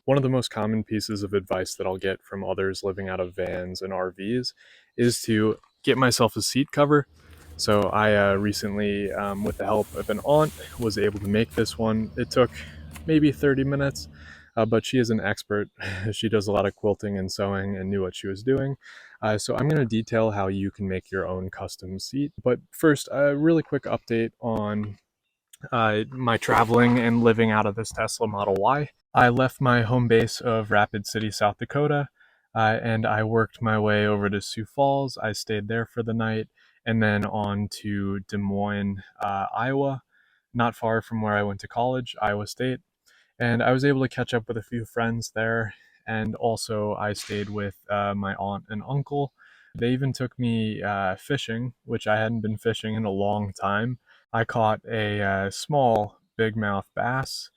One of the most common pieces of advice that I'll get from others living out of vans and RVs is to get myself a seat cover. So I recently, with the help of an aunt, was able to make this one. It took maybe 30 minutes, but she is an expert. She does a lot of quilting and sewing and knew what she was doing. So I'm going to detail how you can make your own custom seat. But first, a really quick update on my traveling and living out of this Tesla Model Y. I left my home base of Rapid City, South Dakota, and I worked my way over to Sioux Falls. I stayed there for the night, and then on to Des Moines, Iowa, not far from where I went to college, Iowa State. And I was able to catch up with a few friends there, and also I stayed with my aunt and uncle. They even took me fishing, which I hadn't been fishing in a long time. I caught a small big mouth bass,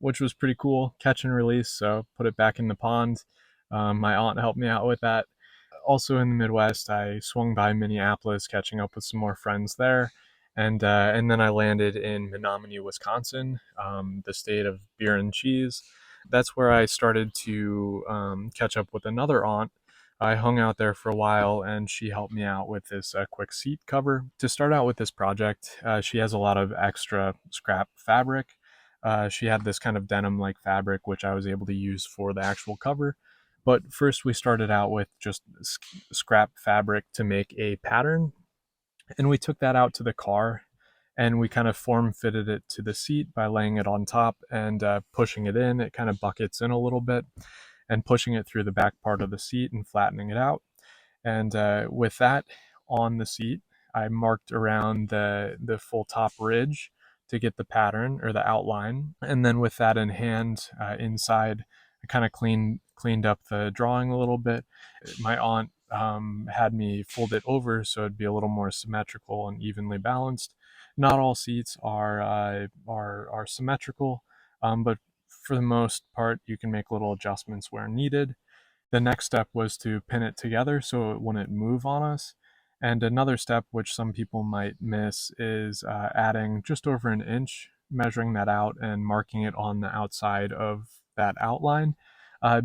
which was pretty cool, catch and release. So put it back in the pond. My aunt helped me out with that. Also in the Midwest, I swung by Minneapolis, catching up with some more friends there, and then I landed in Menominee, Wisconsin, the state of beer and cheese. That's where I started to catch up with another aunt. I hung out there for a while, and she helped me out with this quick seat cover. To start out with this project, she has a lot of extra scrap fabric. She had this kind of denim like fabric, which I was able to use for the actual cover. But first, we started out with just scrap fabric to make a pattern, and we took that out to the car and we kind of form fitted it to the seat by laying it on top and pushing it in. It kind of buckets in a little bit and pushing it through the back part of the seat and flattening it out. And with that on the seat, I marked around the full top ridge to get the pattern or the outline. And then with that in hand, inside, I kind of cleaned up the drawing a little bit. My aunt had me fold it over so it'd be a little more symmetrical and evenly balanced. Not all seats are symmetrical, but for the most part, you can make little adjustments where needed. The next step was to pin it together so it wouldn't move on us. And another step, which some people might miss, is adding just over an inch, measuring that out and marking it on the outside of that outline.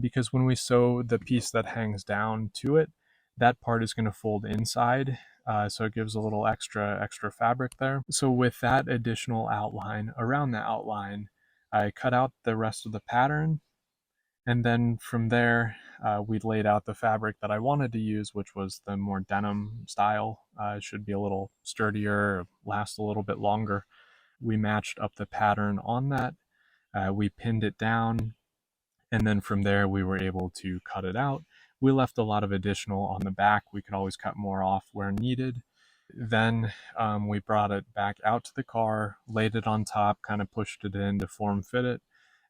Because when we sew the piece that hangs down to it, that part is going to fold inside. So it gives a little extra fabric there. So with that additional outline, around the outline, I cut out the rest of the pattern, and then from there, we laid out the fabric that I wanted to use, which was the more denim style. It should be a little sturdier, last a little bit longer. We matched up the pattern on that. We pinned it down, and then from there, we were able to cut it out. We left a lot of additional on the back. We could always cut more off where needed. Then we brought it back out to the car, laid it on top, kind of pushed it in to form fit it.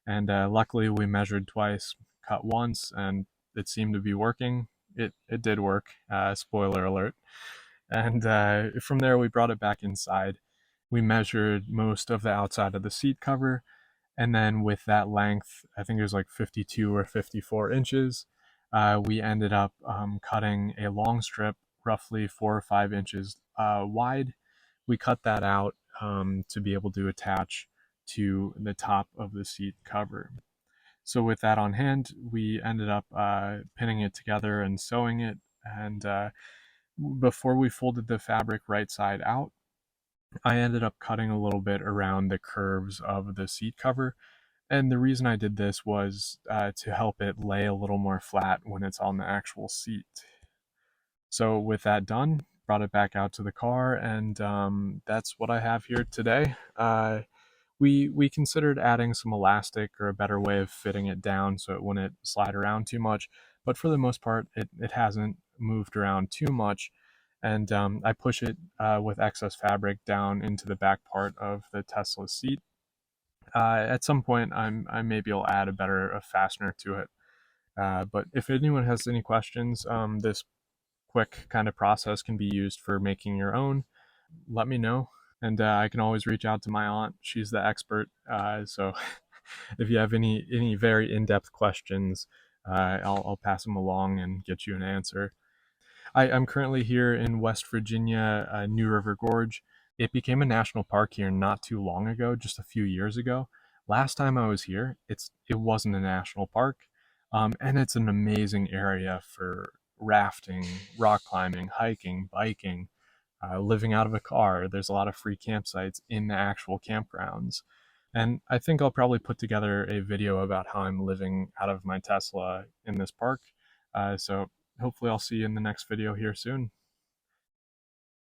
And luckily, we measured twice, cut once, and it seemed to be working. It did work. Spoiler alert. And from there, we brought it back inside. We measured most of the outside of the seat cover, and then with that length, I think it was like 52 or 54 inches, we ended up cutting a long strip, roughly 4 or 5 inches wide. We cut that out to be able to attach to the top of the seat cover. So with that on hand, we ended up pinning it together and sewing it. And before we folded the fabric right side out, I ended up cutting a little bit around the curves of the seat cover. And the reason I did this was to help it lay a little more flat when it's on the actual seat. So with that done, brought it back out to the car, and that's what I have here today. We considered adding some elastic or a better way of fitting it down so it wouldn't slide around too much, but for the most part, it hasn't moved around too much. And I push it with excess fabric down into the back part of the Tesla seat. At some point, I maybe will add a fastener to it. But if anyone has any questions, this quick kind of process can be used for making your own. Let me know, and I can always reach out to my aunt. She's the expert. So if you have any very in-depth questions, I'll pass them along and get you an answer. I'm currently here in West Virginia, New River Gorge. It became a national park here not too long ago, just a few years ago. Last time I was here, it wasn't a national park, and it's an amazing area for rafting, rock climbing, hiking, biking, living out of a car. There's a lot of free campsites in the actual campgrounds. And I think I'll probably put together a video about how I'm living out of my Tesla in this park. So hopefully I'll see you in the next video here soon.